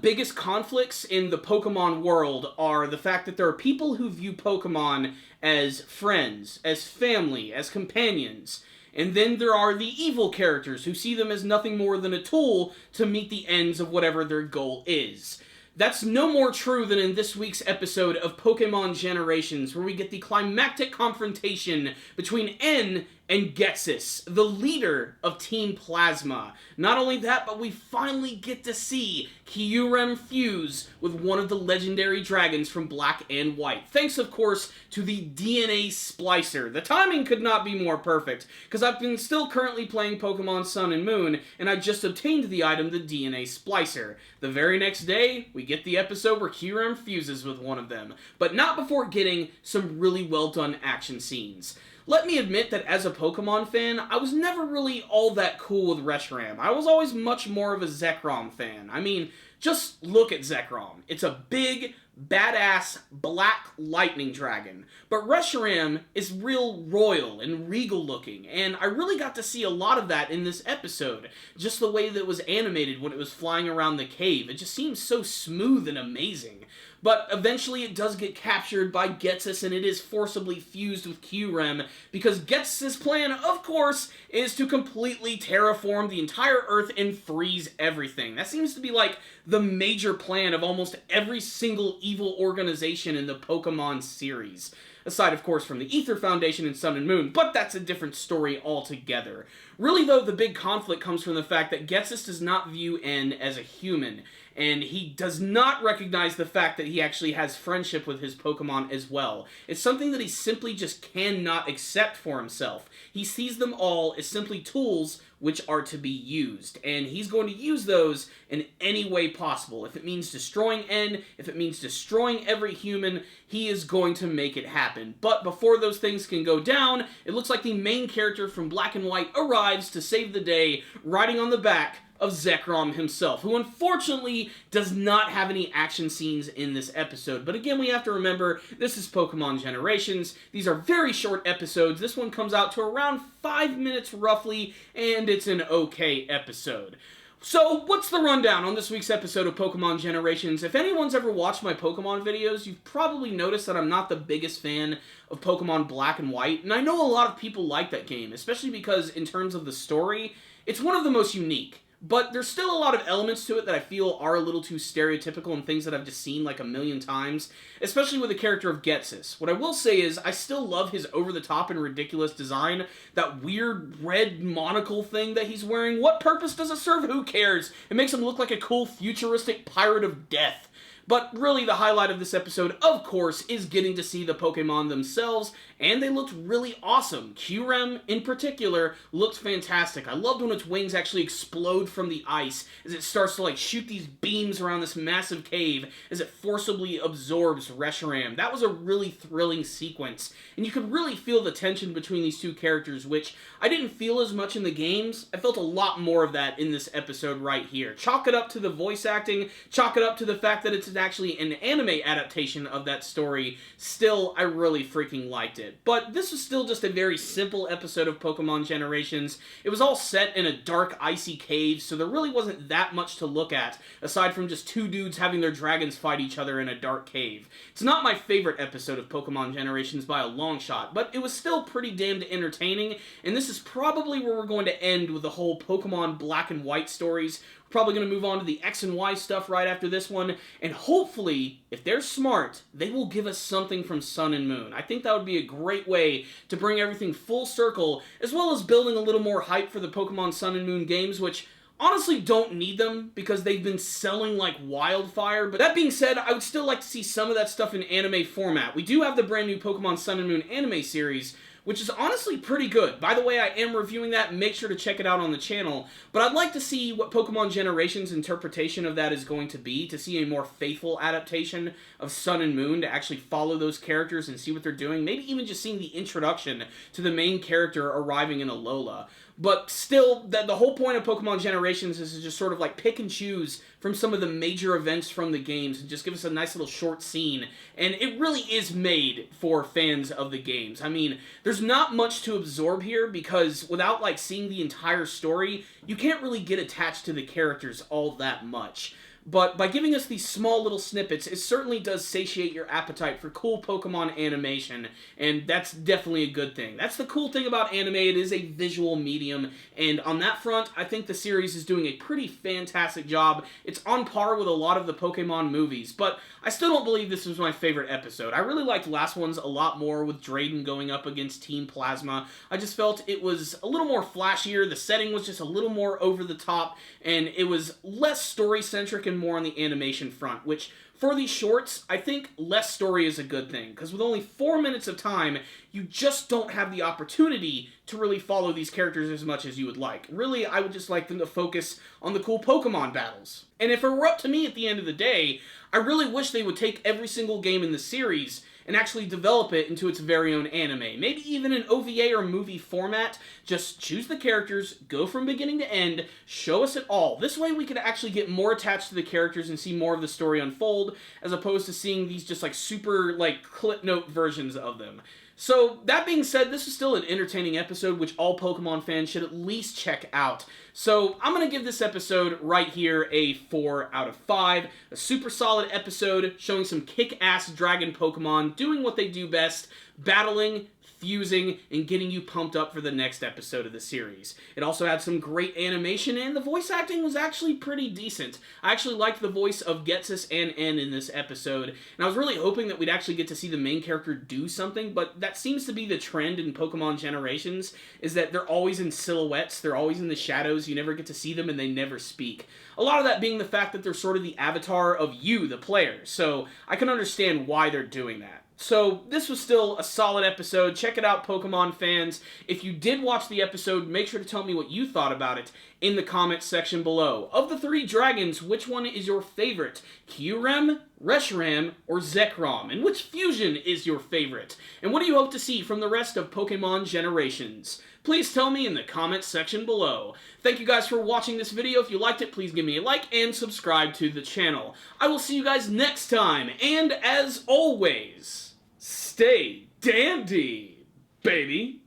biggest conflicts in the Pokemon world are the fact that there are people who view Pokemon as friends, as family, as companions. And then there are the evil characters who see them as nothing more than a tool to meet the ends of whatever their goal is. That's no more true than in this week's episode of Pokémon Generations, where we get the climactic confrontation between N and Ghetsis, the leader of Team Plasma. Not only that, but we finally get to see Kyurem fuse with one of the legendary dragons from Black and White. Thanks, of course, to the DNA Splicer. The timing could not be more perfect, because I've been still currently playing Pokemon Sun and Moon, and I just obtained the item, the DNA Splicer. The very next day, we get the episode where Kyurem fuses with one of them, but not before getting some really well done action scenes. Let me admit that as a Pokemon fan, I was never really all that cool with Reshiram. I was always much more of a Zekrom fan. I mean, just look at Zekrom. It's a big, badass, black lightning dragon. But Reshiram is real royal and regal looking, and I really got to see a lot of that in this episode. Just the way that it was animated when it was flying around the cave. It just seems so smooth and amazing. But eventually it does get captured by Ghetsis, and it is forcibly fused with Kyurem, because Ghetsis' plan, of course, is to completely terraform the entire Earth and freeze everything. That seems to be like the major plan of almost every single evil organization in the Pokemon series. Aside, of course, from the Ether Foundation in Sun and Moon, but that's a different story altogether. Really, though, the big conflict comes from the fact that Ghetsis does not view N as a human, and he does not recognize the fact that he actually has friendship with his Pokemon as well. It's something that he simply just cannot accept for himself. He sees them all as simply tools which are to be used, and he's going to use those in any way possible. If it means destroying N, if it means destroying every human, he is going to make it happen. But before those things can go down, it looks like the main character from Black and White arrives to save the day, riding on the back of Zekrom himself, who unfortunately does not have any action scenes in this episode. But again, we have to remember, this is Pokemon Generations. These are very short episodes. This one comes out to around 5 minutes roughly, and it's an okay episode. So, what's the rundown on this week's episode of Pokemon Generations? If anyone's ever watched my Pokemon videos, you've probably noticed that I'm not the biggest fan of Pokemon Black and White, and I know a lot of people like that game, especially because in terms of the story, it's one of the most unique. But there's still a lot of elements to it that I feel are a little too stereotypical and things that I've just seen like a million times, especially with the character of Ghetsis. What I will say is, I still love his over-the-top and ridiculous design, that weird red monocle thing that he's wearing. What purpose does it serve? Who cares? It makes him look like a cool futuristic pirate of death. But really the highlight of this episode, of course, is getting to see the Pokemon themselves, and they looked really awesome. Kyurem, in particular, looked fantastic. I loved when its wings actually explode from the ice as it starts to shoot these beams around this massive cave as it forcibly absorbs Reshiram. That was a really thrilling sequence, and you could really feel the tension between these two characters, which I didn't feel as much in the games. I felt a lot more of that in this episode right here. Chalk it up to the voice acting, chalk it up to the fact that it's actually an anime adaptation of that story. Still, I really freaking liked it. But this was still just a very simple episode of Pokemon Generations. It was all set in a dark, icy cave, so there really wasn't that much to look at, aside from just two dudes having their dragons fight each other in a dark cave. It's not my favorite episode of Pokemon Generations by a long shot, but it was still pretty damned entertaining, and this is probably where we're going to end with the whole Pokemon Black and White stories. Probably going to move on to the X and Y stuff right after this one, and hopefully, if they're smart, they will give us something from Sun and Moon. I think that would be a great way to bring everything full circle, as well as building a little more hype for the Pokemon Sun and Moon games, which honestly don't need them because they've been selling like wildfire. But that being said, I would still like to see some of that stuff in anime format. We do have the brand new Pokemon Sun and Moon anime series, which is honestly pretty good. By the way, I am reviewing that. Make sure to check it out on the channel. But I'd like to see what Pokemon Generations' interpretation of that is going to be, to see a more faithful adaptation of Sun and Moon, to actually follow those characters and see what they're doing. Maybe even just seeing the introduction to the main character arriving in Alola. But still, the whole point of Pokemon Generations is to just sort of like pick and choose from some of the major events from the games and just give us a nice little short scene. And it really is made for fans of the games. I mean, there's not much to absorb here because without like seeing the entire story, you can't really get attached to the characters all that much. but by giving us these small little snippets, it certainly does satiate your appetite for cool Pokemon animation, and that's definitely a good thing. That's the cool thing about anime, it is a visual medium, and on that front, I think the series is doing a pretty fantastic job. It's on par with a lot of the Pokemon movies, but I still don't believe this was my favorite episode. I really liked last one's a lot more with Drayden going up against Team Plasma. I just felt it was a little more flashier, the setting was just a little more over the top, and it was less story-centric and more on the animation front, which, for these shorts, I think less story is a good thing, because with only 4 minutes of time, you just don't have the opportunity to really follow these characters as much as you would like. Really, I would just like them to focus on the cool Pokemon battles. And if it were up to me at the end of the day, I really wish they would take every single game in the series and actually develop it into its very own anime. Maybe even an OVA or movie format. Just choose the characters, go from beginning to end, show us it all. This way we could actually get more attached to the characters and see more of the story unfold, as opposed to seeing these just like super like clip note versions of them. So, that being said, this is still an entertaining episode which all Pokemon fans should at least check out. So, I'm going to give this episode right here a 4 out of 5. A super solid episode showing some kick-ass dragon Pokemon doing what they do best, battling, fusing, and getting you pumped up for the next episode of the series. It also had some great animation, and the voice acting was actually pretty decent. I actually liked the voice of Getsus and N in this episode, and I was really hoping that we'd actually get to see the main character do something, but that seems to be the trend in Pokemon Generations, is that they're always in silhouettes, they're always in the shadows, you never get to see them, and they never speak. A lot of that being the fact that they're sort of the avatar of you, the player, so I can understand why they're doing that. So, this was still a solid episode. Check it out, Pokemon fans. If you did watch the episode, make sure to tell me what you thought about it in the comments section below. Of the 3 dragons, which one is your favorite? Kyurem, Reshiram, or Zekrom? And which fusion is your favorite? And what do you hope to see from the rest of Pokemon Generations? Please tell me in the comments section below. Thank you guys for watching this video. If you liked it, please give me a like and subscribe to the channel. I will see you guys next time, and as always, stay dandy, baby.